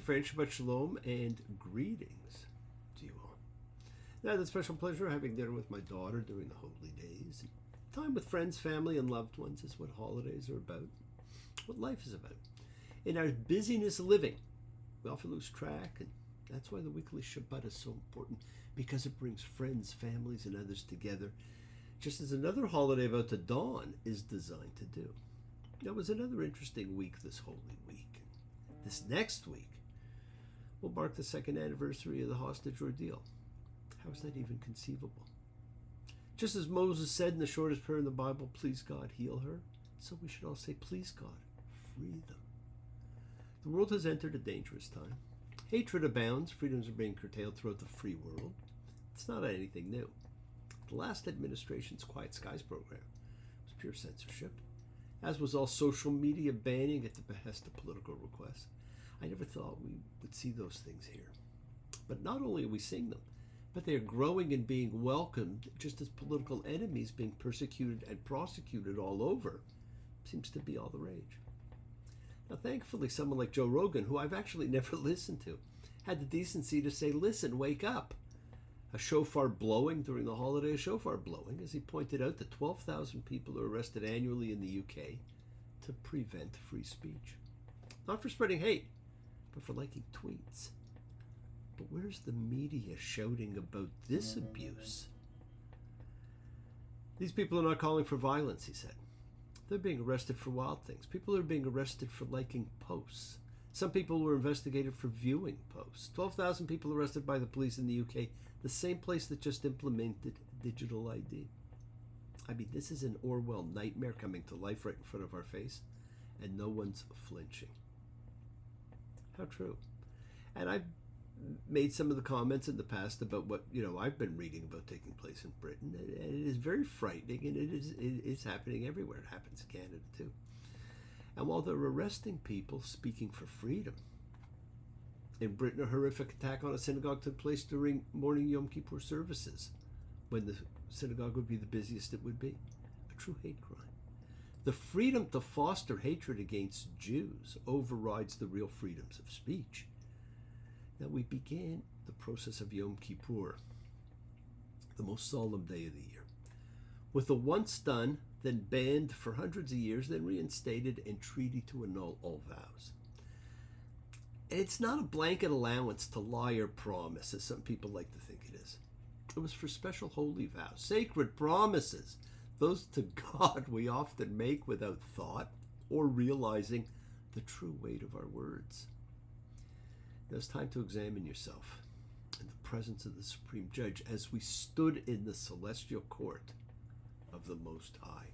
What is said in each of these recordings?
Friend, Shabbat Shalom and greetings to you all. Now, I had the special pleasure of having dinner with my daughter during the holy days. Time with friends, family, and loved ones is what holidays are about, what life is about. In our busyness of living, we often lose track, and that's why the weekly Shabbat is so important, because it brings friends, families, and others together, just as another holiday about to dawn is designed to do. Now, it was another interesting week this holy week. This next week will mark the second anniversary of the hostage ordeal. How is that even conceivable? Just as Moses said in the shortest prayer in the Bible, please God, heal her, so we should all say, please God, free them. The world has entered a dangerous time. Hatred abounds, freedoms are being curtailed throughout the free world. It's not anything new. The last administration's Quiet Skies program was pure censorship, as was all social media banning at the behest of political requests. I never thought we would see those things here. But not only are we seeing them, but they are growing and being welcomed, just as political enemies being persecuted and prosecuted all over seems to be all the rage. Now, thankfully, someone like Joe Rogan, who I've actually never listened to, had the decency to say, listen, wake up. A shofar blowing during the holiday, a shofar blowing, as he pointed out that 12,000 people are arrested annually in the UK to prevent free speech. Not for spreading hate, but for liking tweets. But where's the media shouting about this abuse? These people are not calling for violence, he said. They're being arrested for wild things. People are being arrested for liking posts. Some people were investigated for viewing posts. 12,000 people arrested by the police in the UK, the same place that just implemented digital ID. I mean, this is an Orwell nightmare coming to life right in front of our face, and no one's flinching. How true. And I've made some of the comments in the past about what, I've been reading about taking place in Britain, and it is very frightening, and it is happening everywhere. It happens in Canada too. And while they're arresting people speaking for freedom, in Britain a horrific attack on a synagogue took place during morning Yom Kippur services, when the synagogue would be the busiest it would be. A true hate crime. The freedom to foster hatred against Jews overrides the real freedoms of speech. Now, we began the process of Yom Kippur, the most solemn day of the year, with the once done, then banned for hundreds of years, then reinstated and treaty to annul all vows. It's not a blanket allowance to lie or promise, as some people like to think it is. It was for special holy vows, sacred promises, those to God we often make without thought or realizing the true weight of our words. Now it's time to examine yourself in the presence of the Supreme Judge as we stood in the celestial court of the Most High.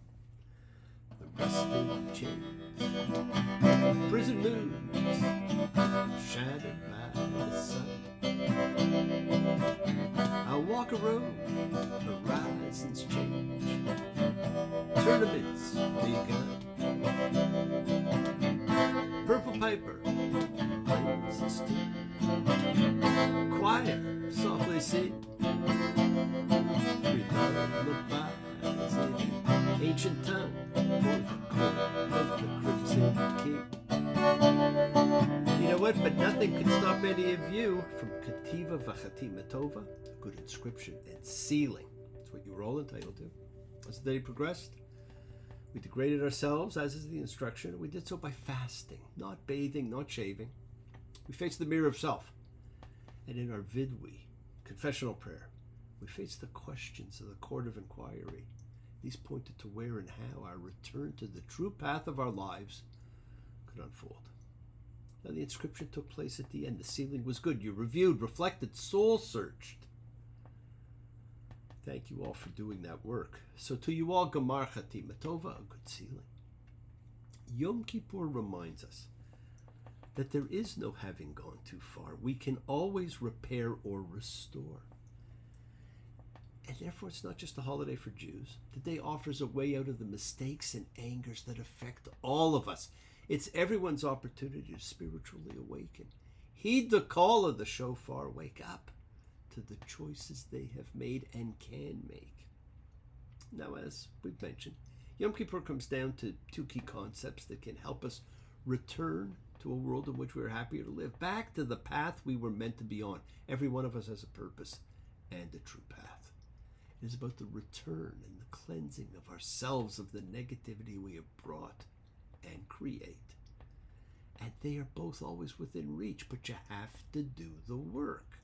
The rusted chains, prison moons, shattered by the sun. I walk a road, horizons change, tournaments begun. Purple paper, plains still, choir softly sing, lullabies in ancient tongue for the court of the crimson king. You know what? But nothing can stop any of you from Kativa Vachatima Tova, a good inscription and sealing. That's what you were all entitled to. As the day progressed, we degraded ourselves, as is the instruction. We did so by fasting, not bathing, not shaving. We faced the mirror of self. And in our vidui, confessional prayer, we faced the questions of the court of inquiry. These pointed to where and how our return to the true path of our lives could unfold. Now, the inscription took place at the end. The sealing was good. You reviewed, reflected, soul-searched. Thank you all for doing that work. So to you all, Gamar Chatima Tova, a good sealing. Yom Kippur reminds us that there is no having gone too far. We can always repair or restore. And therefore, it's not just a holiday for Jews. The day offers a way out of the mistakes and angers that affect all of us. It's everyone's opportunity to spiritually awaken. Heed the call of the shofar. Wake up to the choices they have made and can make. Now, as we've mentioned, Yom Kippur comes down to two key concepts that can help us return to a world in which we are happier to live, back to the path we were meant to be on. Every one of us has a purpose and a true path. It is about the return and the cleansing of ourselves of the negativity we have brought and create. And they are both always within reach, but you have to do the work.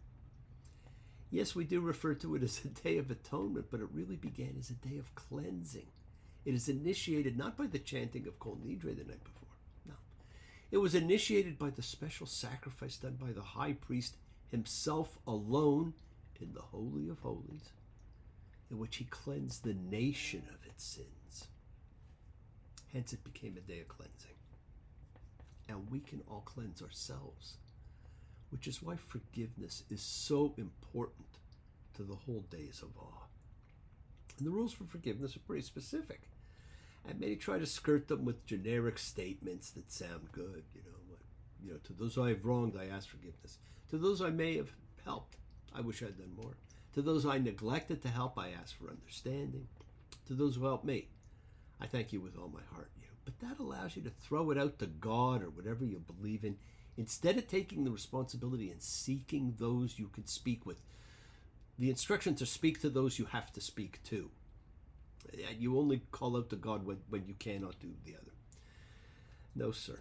Yes, we do refer to it as a day of atonement, but it really began as a day of cleansing. It is initiated not by the chanting of Kol Nidre the night before. No. It was initiated by the special sacrifice done by the high priest himself alone in the Holy of Holies, in which he cleansed the nation of its sins. Hence it became a day of cleansing. And we can all cleanse ourselves, which is why forgiveness is so important to the whole days of awe. And the rules for forgiveness are pretty specific. And many try to skirt them with generic statements that sound good. To those I have wronged, I ask forgiveness. To those I may have helped, I wish I'd done more. To those I neglected to help, I ask for understanding. To those who helped me, I thank you with all my heart. But that allows you to throw it out to God or whatever you believe in, instead of taking the responsibility and seeking those you can speak with. The instructions are speak to those you have to speak to. You only call out to God when you cannot do the other. No, sir.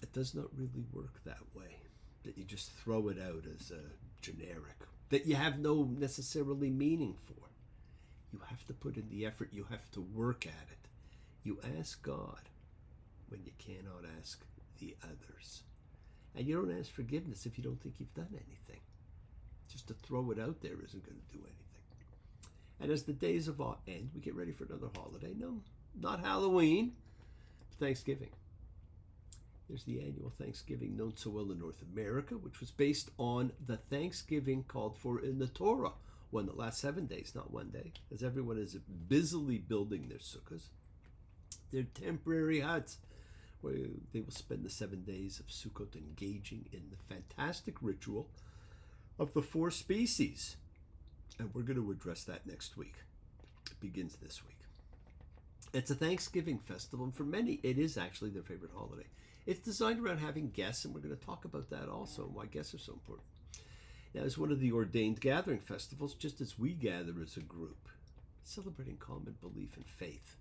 It does not really work that way, that you just throw it out as a generic, that you have no necessarily meaning for. You have to put in the effort. You have to work at it. You ask God when you cannot ask the others. And you don't ask forgiveness if you don't think you've done anything. Just to throw it out there isn't going to do anything. And as the days of awe end, we get ready for another holiday. No, not Halloween, Thanksgiving. There's the annual Thanksgiving known so well in North America, which was based on the Thanksgiving called for in the Torah, one that lasts 7 days, not 1 day, as everyone is busily building their sukkahs. They're temporary huts where they will spend the 7 days of Sukkot engaging in the fantastic ritual of the 4 species. And we're going to address that next week. It begins this week. It's a Thanksgiving festival, and for many, it is actually their favorite holiday. It's designed around having guests, and we're going to talk about that also, and why guests are so important. Now, it's one of the ordained gathering festivals, just as we gather as a group, celebrating common belief and faith.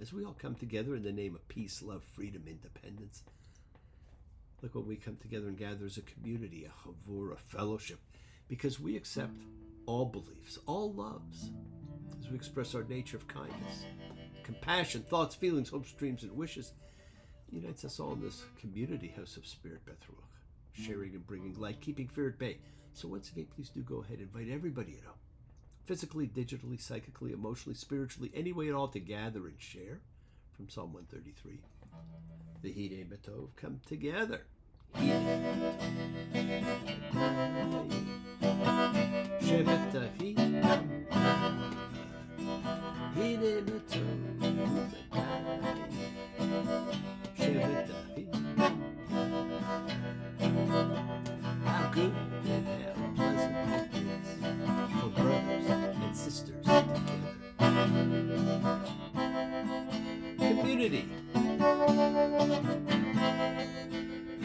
As we all come together in the name of peace, love, freedom, independence. Look, when we come together and gather as a community, a chavur, a fellowship, because we accept all beliefs, all loves, as we express our nature of kindness, compassion, thoughts, feelings, hopes, dreams, and wishes, unites us all in this community house of Spirit, Beth Ruach, sharing and bringing light, keeping fear at bay. So once again, please do go ahead and invite everybody you know, physically, digitally, psychically, emotionally, spiritually, any way at all, to gather and share. From Psalm 133, the Hine Matov, come together. Shevet Achi, Hine Matov, Shevet Achi. How good and how pleasant it is for brothers and sisters together. Community.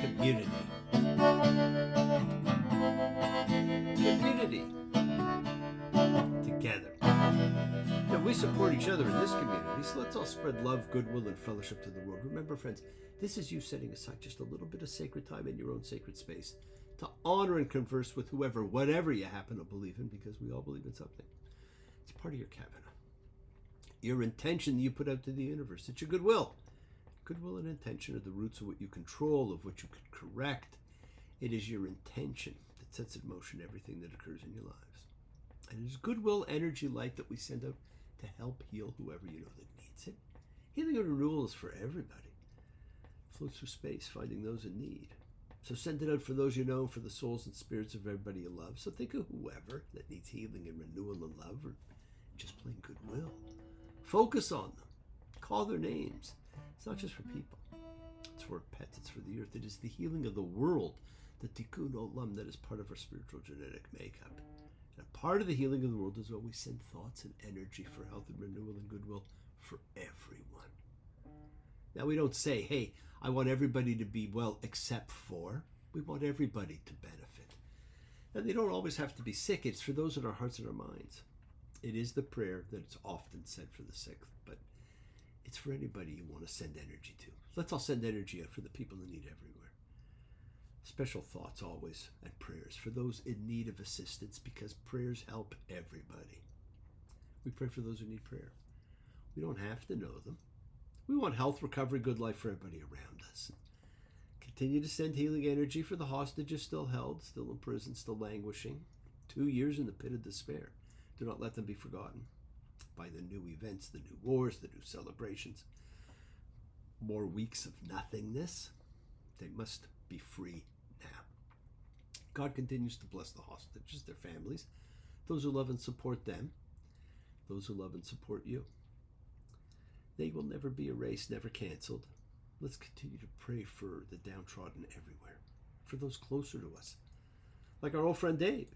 Community. Community. Together. Now, we support each other in this community, so let's all spread love, goodwill, and fellowship to the world. Remember, friends, this is you setting aside just a little bit of sacred time in your own sacred space to honor and converse with whoever, whatever you happen to believe in, because we all believe in something. It's part of your covenant. Your intention that you put out to the universe. It's your goodwill. Goodwill and intention are the roots of what you control, of what you can correct. It is your intention that sets in motion everything that occurs in your lives. And it is goodwill, energy, light that we send out to help heal whoever you know that needs it. Healing and renewal is for everybody. It floats through space, finding those in need. So send it out for those you know, for the souls and spirits of everybody you love. So think of whoever that needs healing and renewal and love, or just plain goodwill. Focus on them. Call their names. It's not just for people. It's for pets. It's for the earth. It is the healing of the world, the tikkun olam, that is part of our spiritual genetic makeup. And a part of the healing of the world is when we send thoughts and energy for health and renewal and goodwill for everyone. Now, we don't say, hey, I want everybody to be well except for. We want everybody to benefit. And they don't always have to be sick. It's for those in our hearts and our minds. It is the prayer that it's often said for the sick, but it's for anybody you want to send energy to. Let's all send energy out for the people in need everywhere. Special thoughts always and prayers for those in need of assistance, because prayers help everybody. We pray for those who need prayer. We don't have to know them. We want health, recovery, good life for everybody around us. Continue to send healing energy for the hostages still held, still in prison, still languishing. 2 years in the pit of despair. Do not let them be forgotten by the new events, the new wars, the new celebrations. More weeks of nothingness. They must be free now. God continues to bless the hostages, their families, those who love and support them, those who love and support you. They will never be erased, never canceled. Let's continue to pray for the downtrodden everywhere, for those closer to us, like our old friend Dave,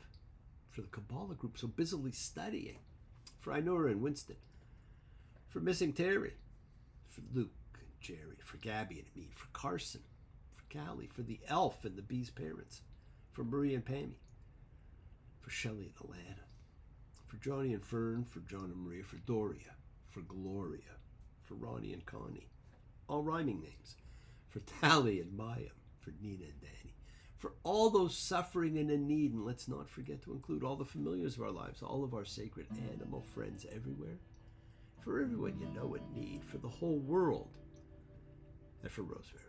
for the Kabbalah group so busily studying, for Inora and Winston, for missing Terry, for Luke and Jerry, for Gabby and me, for Carson, for Callie, for the elf and the bee's parents, for Marie and Pammy, for Shelley and Alana, for Johnny and Fern, for John and Maria, for Doria, for Gloria, for Ronnie and Connie, all rhyming names, for Tally and Maya, for Nina and Danny, for all those suffering and in need, and let's not forget to include all the familiars of our lives, all of our sacred animal friends everywhere, for everyone you know in need, for the whole world, and for Rosemary.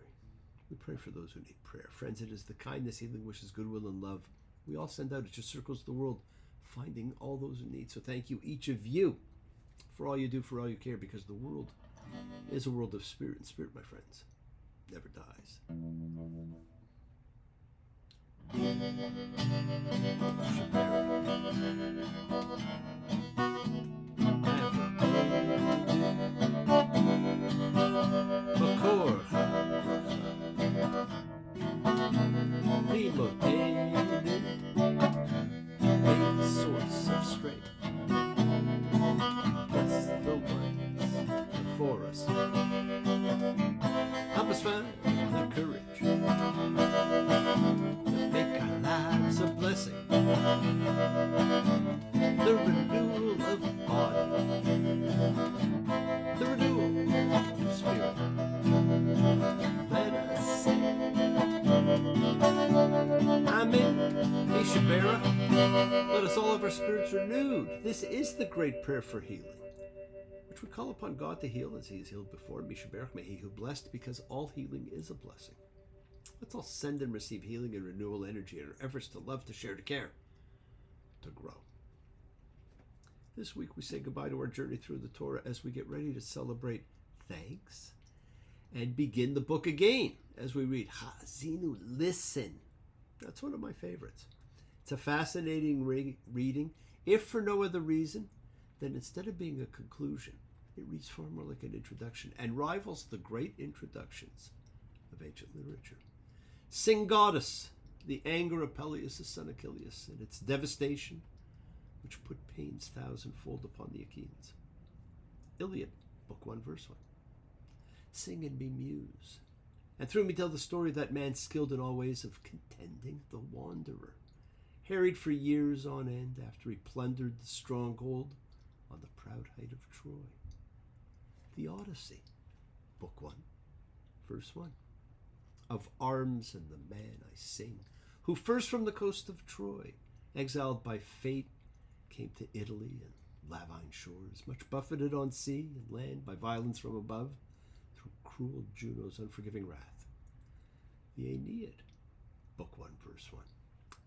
We pray for those who need prayer. Friends, it is the kindness, healing wishes, goodwill, and love we all send out. It just circles the world, finding all those in need. So thank you, each of you, for all you do, for all you care, because the world is a world of spirit, and spirit, my friends, never dies. Source of strength. Bless the ones before us. Help us find the courage to make our lives a blessing. The renewal of body, the renewal of spirit. Let us sing. Amen. Shabbat. Let us all have our spirits renewed. This is the great prayer for healing, which we call upon God to heal as he has healed before. Mishaberach, may he who blessed, because all healing is a blessing. Let's all send and receive healing and renewal energy in our efforts to love, to share, to care, to grow. This week we say goodbye to our journey through the Torah as we get ready to celebrate thanks and begin the book again as we read Ha'azinu, listen. That's one of my favorites. It's a fascinating reading, if for no other reason than instead of being a conclusion, it reads far more like an introduction and rivals the great introductions of ancient literature. Sing Goddess, the anger of Peleus, the son of Achilles, and its devastation, which put pains thousandfold upon the Achaeans. Iliad, Book 1, verse 1. Sing and bemuse, and through me tell the story of that man skilled in all ways of contending, the wanderer, harried for years on end after he plundered the stronghold on the proud height of Troy. The Odyssey, Book 1, verse 1. Of arms and the man I sing, who first from the coast of Troy, exiled by fate, came to Italy and Lavine shores, much buffeted on sea and land by violence from above, through cruel Juno's unforgiving wrath. The Aeneid, Book 1, verse 1.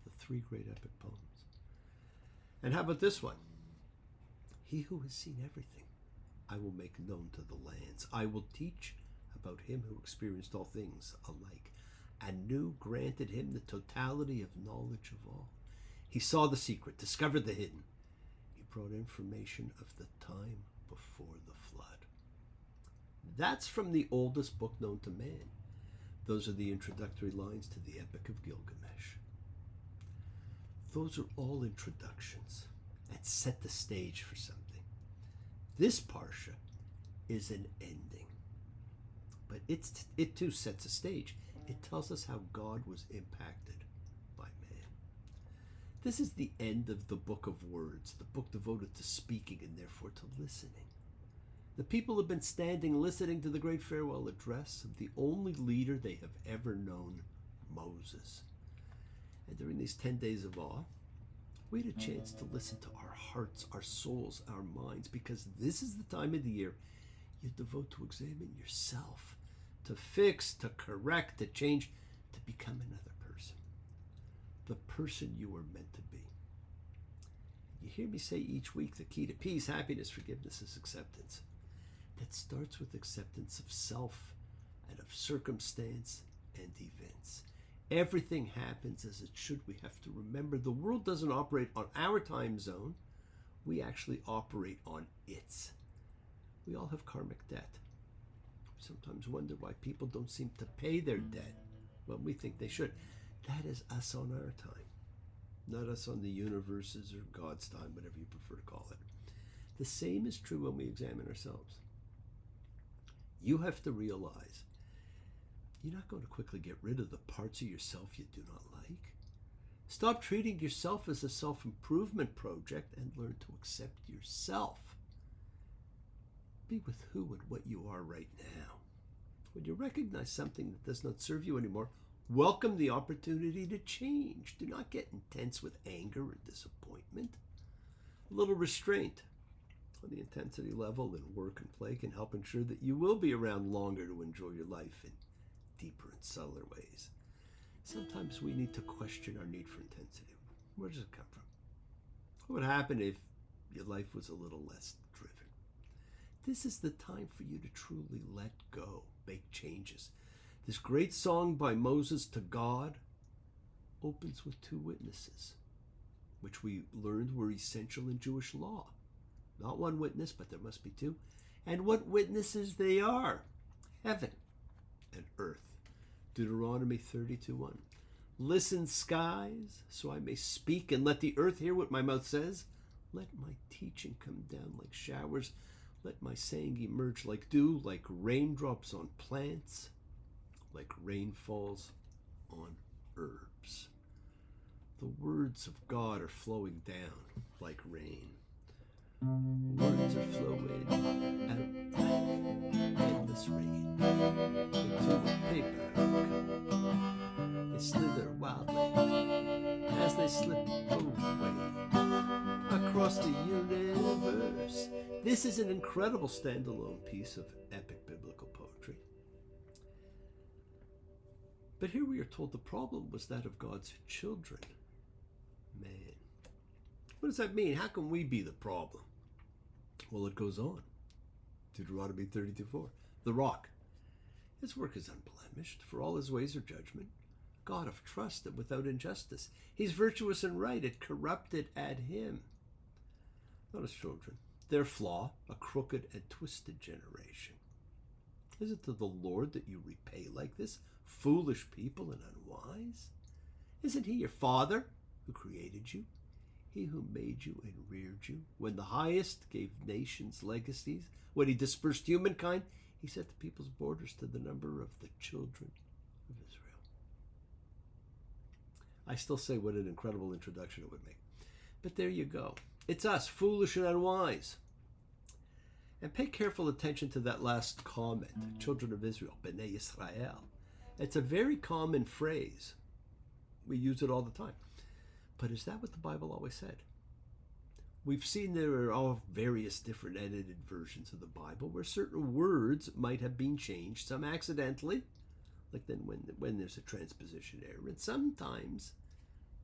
The three great epic poems. And how about this one? He who has seen everything, I will make known to the lands. I will teach about him who experienced all things alike, and knew, granted him the totality of knowledge of all. He saw the secret, discovered the hidden. He brought information of the time before the flood. That's from the oldest book known to man. Those are the introductory lines to the Epic of Gilgamesh. Those are all introductions and set the stage for something. This Parsha is an ending. but it too sets a stage. It tells us how God was impacted by man. This is the end of the book of words, the book devoted to speaking and therefore to listening. The people have been standing listening to the great farewell address of the only leader they have ever known, Moses. And during these 10 days of awe, we had a chance to listen to our hearts, our souls, our minds, because this is the time of the year you devote to examine yourself, to fix, to correct, to change, to become another person, the person you were meant to be. You hear me say each week the key to peace, happiness, forgiveness is acceptance. That starts with acceptance of self and of circumstance and events. Everything happens as it should. We have to remember the world doesn't operate on our time zone. We actually operate on its. We all have karmic debt. We sometimes wonder why people don't seem to pay their debt when we think they should. That is us on our time, not us on the universe's or God's time, whatever you prefer to call it. The same is true when we examine ourselves. You have to realize you're not going to quickly get rid of the parts of yourself you do not like. Stop treating yourself as a self-improvement project and learn to accept yourself. Be with who and what you are right now. When you recognize something that does not serve you anymore, welcome the opportunity to change. Do not get intense with anger or disappointment. A little restraint on the intensity level in work and play can help ensure that you will be around longer to enjoy your life in deeper and subtler ways. Sometimes we need to question our need for intensity. Where does it come from? What would happen if your life was a little less driven? This is the time for you to truly let go, make changes. This great song by Moses to God opens with two witnesses, which we learned were essential in Jewish law. Not one witness, but there must be two. And what witnesses they are: heaven and earth. Deuteronomy 32:1. Listen, skies, so I may speak, and let the earth hear what my mouth says. Let my teaching come down like showers. Let my saying emerge like dew, like raindrops on plants, like rain falls on herbs. The words of God are flowing down like rain. Words are flowing out like endless rain into a paper cup. They slither wildly as they slip away across the universe. This is an incredible standalone piece of epic biblical poetry. But here we are told the problem was that of God's children. Man, what does that mean? How can we be the problem? Well, it goes on. Deuteronomy 32:4. The rock. His work is unblemished, for all his ways are judgment. God of trust and without injustice. He's virtuous and right, it corrupted at him. Not his children. Their flaw, a crooked and twisted generation. Is it to the Lord that you repay like this, foolish people and unwise? Isn't he your father who created you? He who made you and reared you. When the highest gave nations legacies, when he dispersed humankind, he set the people's borders to the number of the children of Israel. I still say what an incredible introduction it would make. But there you go. It's us, foolish and unwise. And pay careful attention to that last comment, children of Israel, Bnei Yisrael. It's a very common phrase. We use it all the time. But is that what the Bible always said? We've seen there are all various different edited versions of the Bible where certain words might have been changed, some accidentally, like then when there's a transposition error, and sometimes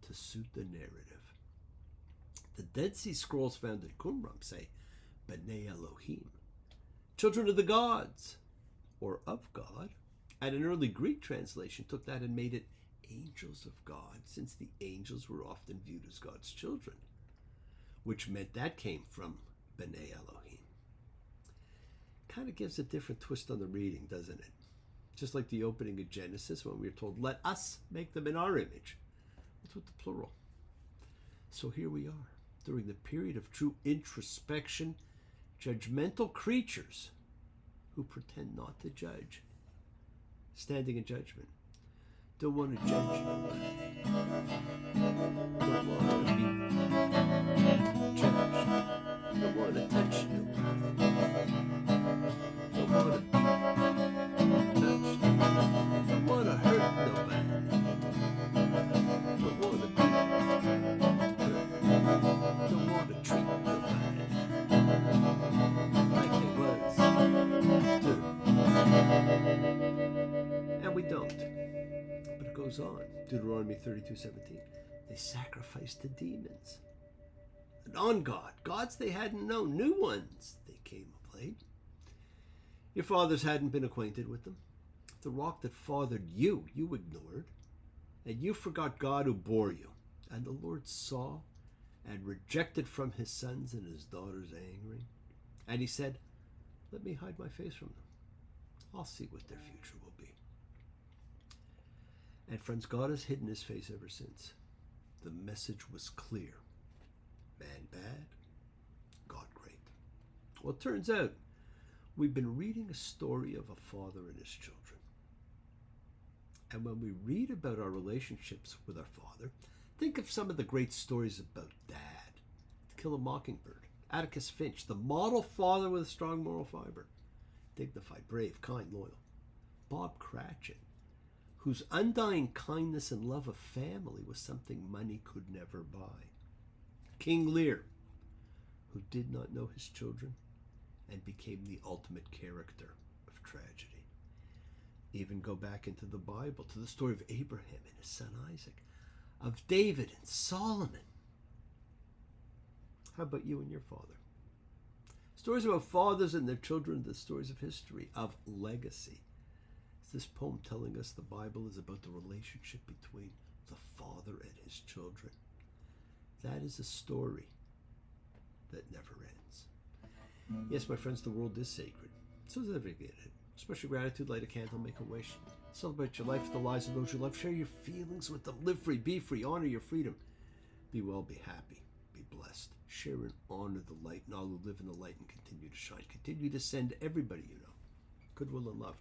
to suit the narrative. The Dead Sea Scrolls found in Qumran say, B'nai Elohim, children of the gods, or of God. And an early Greek translation took that and made it angels of God, since the angels were often viewed as God's children, which meant that came from B'nai Elohim. Kind of gives a different twist on the reading, doesn't it? Just like the opening of Genesis when we were told, let us make them in our image. It's with the plural. So here we are, during the period of true introspection, judgmental creatures who pretend not to judge standing in judgment. Don't want to judge nobody. Don't want to be judged. Don't want to touch nobody. Don't want to be touched. Don't want to hurt nobody. Don't want to be hurt. Don't want to treat nobody like they was hurt. And we don't. But it goes on. Deuteronomy 32:17. They sacrificed to demons. And on God. Gods they hadn't known. New ones they came and played. Your fathers hadn't been acquainted with them. The rock that fathered you, you ignored. And you forgot God who bore you. And the Lord saw and rejected from his sons and his daughters angry. And he said, let me hide my face from them. I'll see what their future will be. And friends, God has hidden his face ever since. The message was clear. Man bad, God great. Well, it turns out we've been reading a story of a father and his children. And when we read about our relationships with our father, think of some of the great stories about Dad, To Kill a Mockingbird, Atticus Finch, the model father with a strong moral fiber, dignified, brave, kind, loyal. Bob Cratchit, whose undying kindness and love of family was something money could never buy. King Lear, who did not know his children and became the ultimate character of tragedy. Even go back into the Bible to the story of Abraham and his son Isaac, of David and Solomon. How about you and your father? Stories about fathers and their children, the stories of history, of legacy. Is this poem telling us the Bible is about the relationship between the father and his children? That is a story that never ends. Yes, my friends, the world is sacred. So is every bit of it. Especially gratitude, light a candle, make a wish. Celebrate your life, the lives of those you love. Share your feelings with them. Live free, be free, honor your freedom. Be well, be happy, be blessed. Share and honor the light, and all who live in the light and continue to shine. Continue to send everybody you know goodwill and love.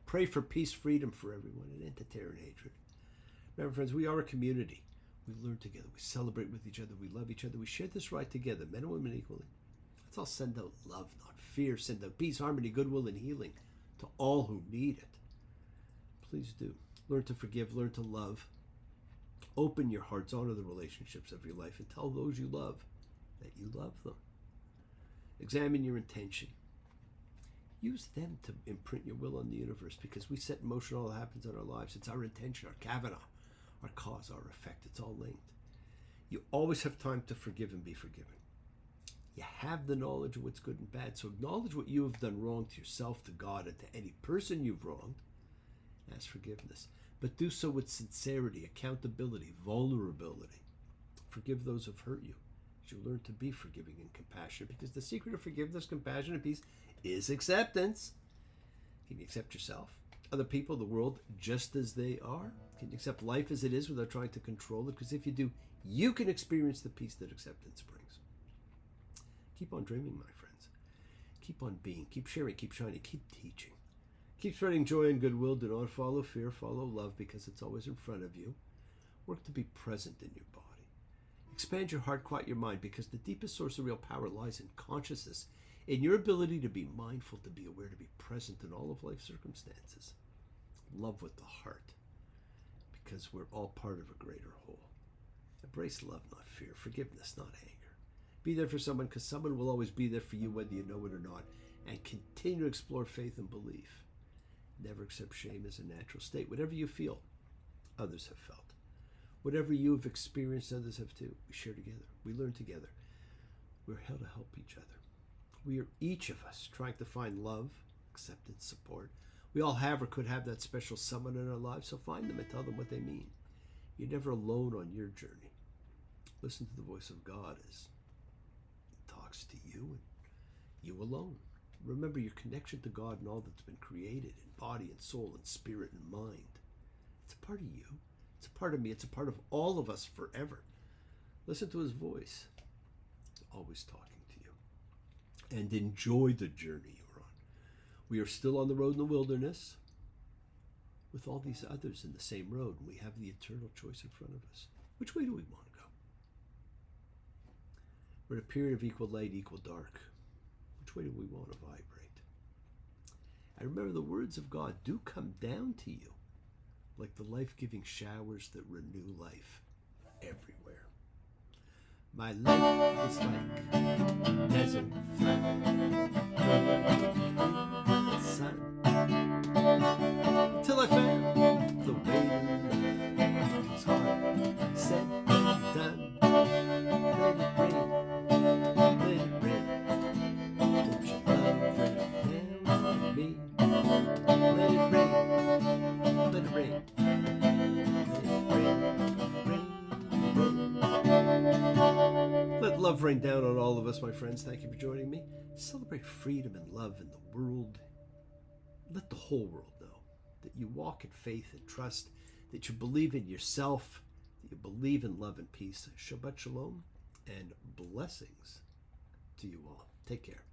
Pray for peace, freedom for everyone, and end to terror and hatred. Remember, friends, we are a community. We learn together. We celebrate with each other. We love each other. We share this right together, men and women equally. Let's all send out love, not fear. Send out peace, harmony, goodwill, and healing to all who need it. Please do. Learn to forgive. Learn to love. Open your hearts. Honor the relationships of your life and tell those you love that you love them. Examine your intention. Use them to imprint your will on the universe, because we set in motion all that happens in our lives. It's our intention, our kavana, our cause, our effect. It's all linked. You always have time to forgive and be forgiven. You have the knowledge of what's good and bad, so acknowledge what you have done wrong to yourself, to God, and to any person you've wronged. Ask forgiveness, but do so with sincerity, accountability, vulnerability. Forgive those who've hurt you, as you learn to be forgiving and compassionate, because the secret of forgiveness, compassion, and peace is acceptance. Can you accept yourself, other people, the world, just as they are? Can you accept life as it is without trying to control it? Because if you do, you can experience the peace that acceptance brings. Keep on dreaming, my friends. Keep on being. Keep sharing. Keep shining. Keep teaching. Keep spreading joy and goodwill. Do not follow fear. Follow love, because it's always in front of you. Work to be present in your body. Expand your heart, quiet your mind, because the deepest source of real power lies in consciousness, in your ability to be mindful, to be aware, to be present in all of life's circumstances. Love with the heart, because we're all part of a greater whole. Embrace love, not fear. Forgiveness, not anger. Be there for someone, because someone will always be there for you, whether you know it or not. And continue to explore faith and belief. Never accept shame as a natural state. Whatever you feel, others have felt. Whatever you have experienced, others have too. We share together. We learn together. We're here to help each other. We are, each of us, trying to find love, acceptance, support. We all have or could have that special someone in our lives, so find them and tell them what they mean. You're never alone on your journey. Listen to the voice of God as it talks to you, and you alone. Remember your connection to God and all that's been created in body and soul and spirit and mind. It's a part of you. It's a part of me. It's a part of all of us forever. Listen to his voice. He's always talking to you. And enjoy the journey you're on. We are still on the road in the wilderness. with all these others in the same road, and we have the eternal choice in front of us. Which way do we want to go? We're in a period of equal light, equal dark. Which way do we want to vibrate? And remember, the words of God do come down to you like the life-giving showers that renew life everywhere. My life was like desert flower, sun, till I found the way to love. It was hard, said and done. Let it rain, let it rain. Won't you love rain down on me? Let it rain, let it rain. Let love rain down on all of us, my friends. Thank you for joining me. Celebrate freedom and love in the world. Let the whole world know that you walk in faith and trust, that you believe in yourself, that you believe in love and peace. Shabbat shalom and blessings to you all. Take care.